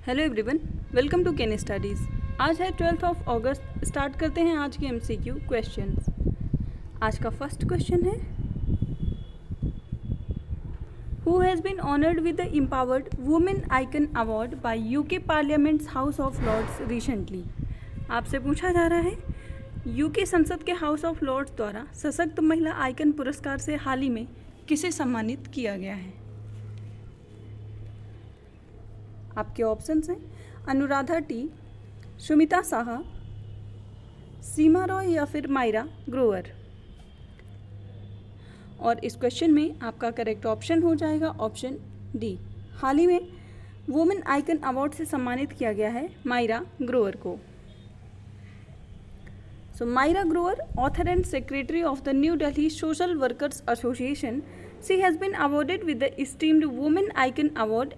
Hello everyone, welcome to Ken Studies. आज है 12 अगस्त। Start करते हैं आज के एमसीक्यू क्वेश्चंस। आज का फर्स्ट क्वेश्चन है, who has been honoured with the empowered women icon award by UK Parliament's House of Lords recently. आपसे पूछा जा रहा है, यूके संसद के हाउस ऑफ लॉर्ड्स द्वारा सशक्त महिला आइकन पुरस्कार से हाल ही में किसे सम्मानित किया गया है। आपके ऑप्शंस हैं अनुराधा टी, सुमिता साहा, सीमा रॉय या फिर मायरा ग्रोवर। और इस क्वेश्चन में आपका करेक्ट ऑप्शन हो जाएगा ऑप्शन डी। हाल ही में वुमेन आइकन अवार्ड से सम्मानित किया गया है मायरा ग्रोवर को। So Myra Grover, author and secretary of the new Delhi social workers association, she has been awarded with the esteemed women icon award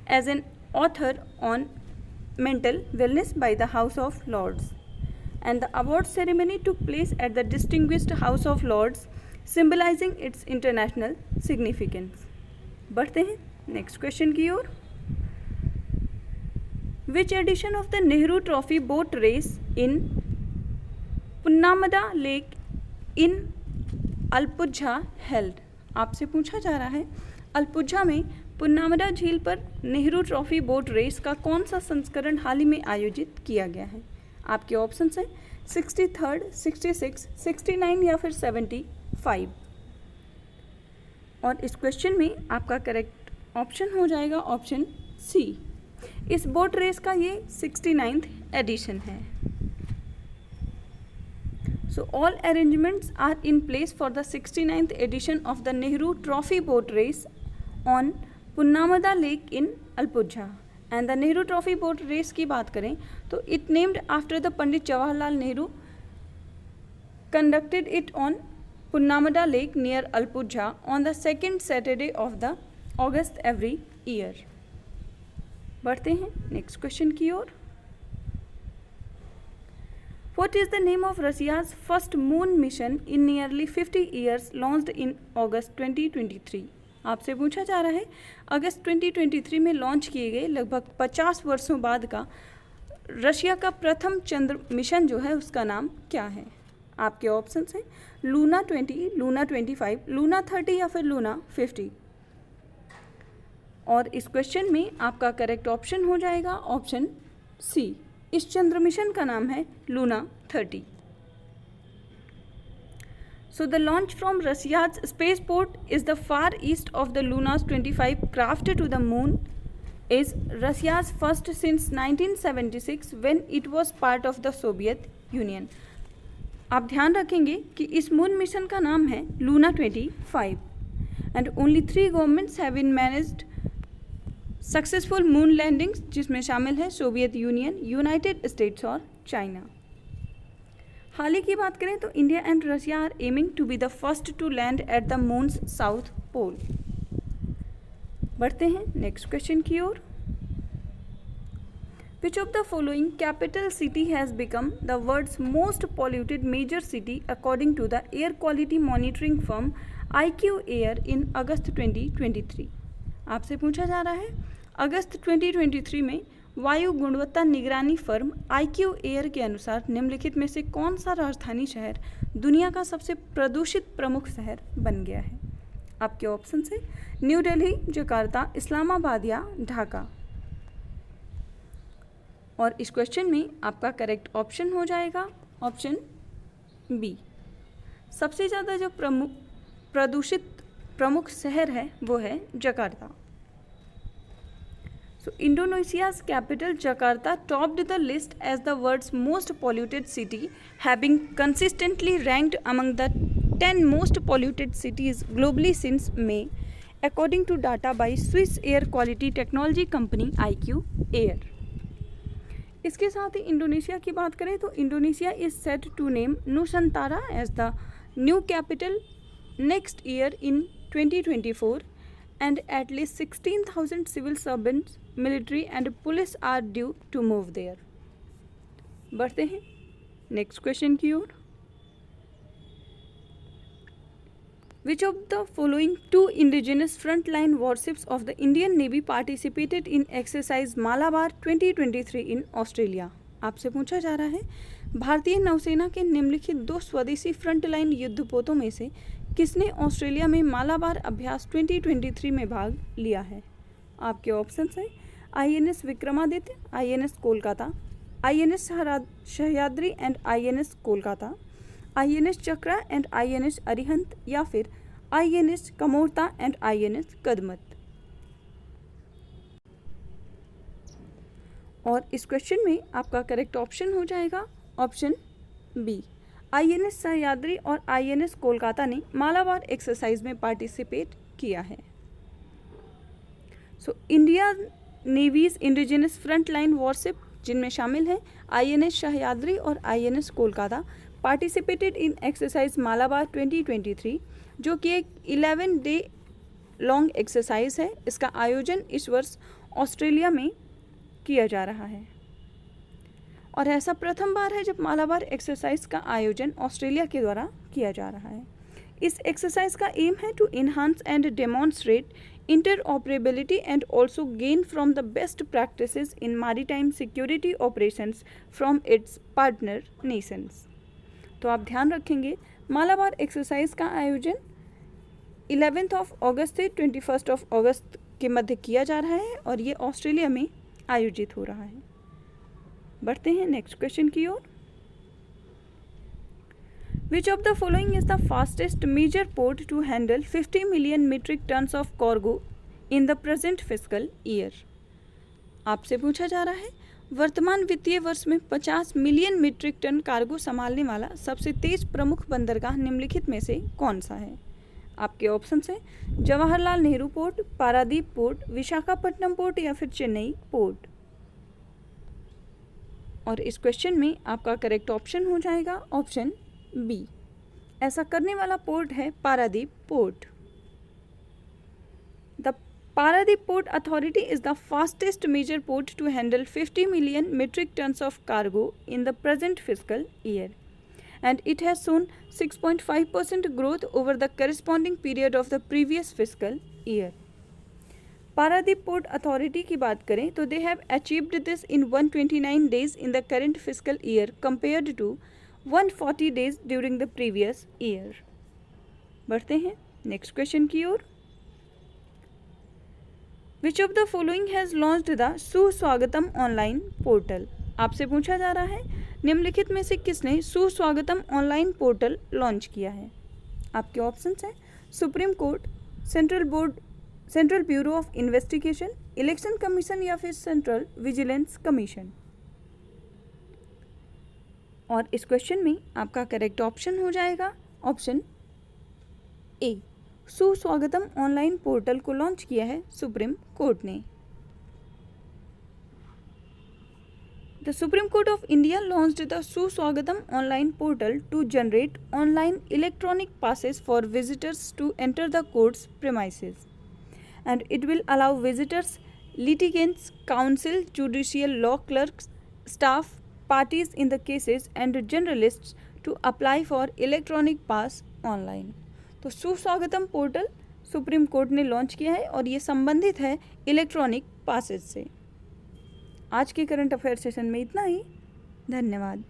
as an author on mental wellness by the House of Lords, and the award ceremony took place at the distinguished House of Lords, symbolizing its international significance. बढ़ते हैं next question की ओर। Which edition of the Nehru Trophy boat race in Punnamada Lake in Alpuja held? आपसे पूछा जा रहा है, अल्पुझा में पुन्नामदा झील पर नेहरू ट्रॉफी बोट रेस का कौन सा संस्करण हाल ही में आयोजित किया गया है। आपके ऑप्शन हैं 63rd, 66, 69 या फिर 75। और इस क्वेश्चन में आपका करेक्ट ऑप्शन हो जाएगा ऑप्शन सी। इस बोट रेस का ये 69th एडिशन है। So all arrangements are in place for the 69th edition of the Nehru trophy boat race on Punnamada lake in Alappuzha. And the Nehru trophy boat race की बात करें तो it named after the Pandit Jawaharlal Nehru conducted it on Punnamada lake near Alappuzha on the second Saturday of the August every year. बढ़ते हैं next question की ओर। What is the name of Russia's first moon mission in nearly 50 years launched in August 2023? आपसे पूछा जा रहा है, अगस्त 2023 में launch किए गए लगभग 50 वर्षों बाद का रशिया का प्रथम चंद्र मिशन जो है उसका नाम क्या है। आपके ऑप्शंस हैं लूना 20, लूना 25, लूना 30 या फिर लूना 50। और इस क्वेश्चन में आपका करेक्ट ऑप्शन हो जाएगा ऑप्शन सी। इस चंद्र मिशन का नाम है Luna 30। So the launch from Russia's spaceport is the far east of the Luna's 25 craft to the moon is Russia's first since 1976 when it was part of the Soviet Union. आप ध्यान रखेंगे कि इस moon mission का नाम है Luna 25 and only 3 governments have been managed successful moon landings, जिसमें शामिल है सोवियत यूनियन, यूनाइटेड स्टेट्स और चाइना। हाल ही की बात करें तो India and Russia are aiming to be the first to land at the moon's south pole. बढ़ते हैं नेक्स्ट क्वेश्चन की ओर। Which of the following capital city has become the world's most polluted major city according to the air quality monitoring firm IQ air in August 2023? आपसे पूछा जा रहा है, अगस्त 2023 में वायु गुणवत्ता निगरानी फर्म IQ एयर के अनुसार निम्नलिखित में से कौन सा राजधानी शहर दुनिया का सबसे प्रदूषित प्रमुख शहर बन गया है। आपके ऑप्शन है न्यू दिल्ली, जकार्ता, इस्लामाबाद या ढाका। और इस क्वेश्चन में आपका करेक्ट ऑप्शन हो जाएगा ऑप्शन बी। सबसे ज़्यादा जो प्रदूषित प्रमुख शहर है वो है Jakarta. So Indonesia's capital Jakarta topped the list as the world's most polluted city, having consistently ranked among the 10 most polluted cities globally since May, according to data by Swiss air quality technology company IQ Air. इसके साथ ही Indonesia की बात करें तो Indonesia is set to name Nusantara as the new capital next year in 2024 and at least 16,000 civil servants, military and police are due to move there. बढ़ते हैं next question की ओर। Which of the following two indigenous frontline warships of the Indian Navy participated in exercise Malabar 2023 in Australia? आपसे पूछा जा रहा है भारतीय नौसेना के निम्नलिखित दो स्वदेशी फ्रंटलाइन युद्धपोतों में से किसने ऑस्ट्रेलिया में मालाबार अभ्यास 2023 में भाग लिया है? आपके ऑप्शंस हैं INS Vikramaditya, INS Kolkata, INS Sahyadri and INS Kolkata, INS Chakra and INS Arihant या फिर INS Kamorta and INS Kadmatt. और इस क्वेश्चन में आपका करेक्ट ऑप्शन हो जाएगा ऑप्शन बी। INS सह्याद्री और INS कोलकाता ने मालाबार एक्सरसाइज में पार्टिसिपेट किया है। So India navy's indigenous front line warship जिनमें शामिल हैं INS सह्याद्री और INS Kolkata participated in exercise Malabar 2023, जो कि एक 11 डे लॉन्ग एक्सरसाइज है। इसका आयोजन इस वर्ष ऑस्ट्रेलिया में किया जा रहा है और ऐसा प्रथम बार है जब मालाबार एक्सरसाइज का आयोजन ऑस्ट्रेलिया के द्वारा किया जा रहा है। इस एक्सरसाइज का एम है to enhance and demonstrate interoperability and also gain from the best practices in maritime security operations from its partner nations। तो आप ध्यान रखेंगे मालाबार एक्सरसाइज का आयोजन 11 अगस्त से 21 अगस्त के मध्य किया जा रहा है और ये ऑस्ट्रेलिया में आयोजित हो रहा है। बढ़ते हैं नेक्स्ट क्वेश्चन की ओर। Which of the following is the fastest major port to handle 50 million metric tons of cargo in the present fiscal year? आपसे पूछा जा रहा है वर्तमान वित्तीय वर्ष में 50 मिलियन मीट्रिक टन कार्गो संभालने वाला सबसे तेज प्रमुख बंदरगाह निम्नलिखित में से कौन सा है? आपके ऑप्शन हैं Jawaharlal Nehru port, Paradip port, Visakhapatnam port या फिर चेन्नई पोर्ट। और इस क्वेश्चन में आपका करेक्ट ऑप्शन हो जाएगा ऑप्शन बी। ऐसा करने वाला पोर्ट है Paradip port. The Paradip port authority is the fastest major port to handle 50 million metric tons of cargo in the present physical year and it has shown 6.5% growth over the corresponding period of the previous physical year. Paradip port authority की बात करें तो they have achieved this in 129 days in the current physical year compared to 140 days during the previous year. बढ़ते हैं next question की ओर। Which of the following has launched the Suswagatam online portal? आपसे पूछा जा रहा है निम्नलिखित में से किसने सुस्वागतम ऑनलाइन पोर्टल लॉन्च किया है? आपके ऑप्शंस हैं supreme court, central bureau of investigation, election commission या फिर सेंट्रल विजिलेंस कमीशन। और इस क्वेश्चन में आपका करेक्ट ऑप्शन हो जाएगा ऑप्शन ए। सुस्वागतम ऑनलाइन पोर्टल को लॉन्च किया है सुप्रीम कोर्ट ने। The supreme court of India launched the Suswagatam online portal to generate online electronic passes for visitors to enter the courts premises and it will allow visitors, litigants, counsel, judicial law clerks, staff, parties in the cases and journalists to apply for electronic pass online। तो सुस्वागतम portal supreme court ने launch किया है और ये संबंधित है electronic Passage से। आज के करंट अफेयर सेशन में इतना ही। धन्यवाद।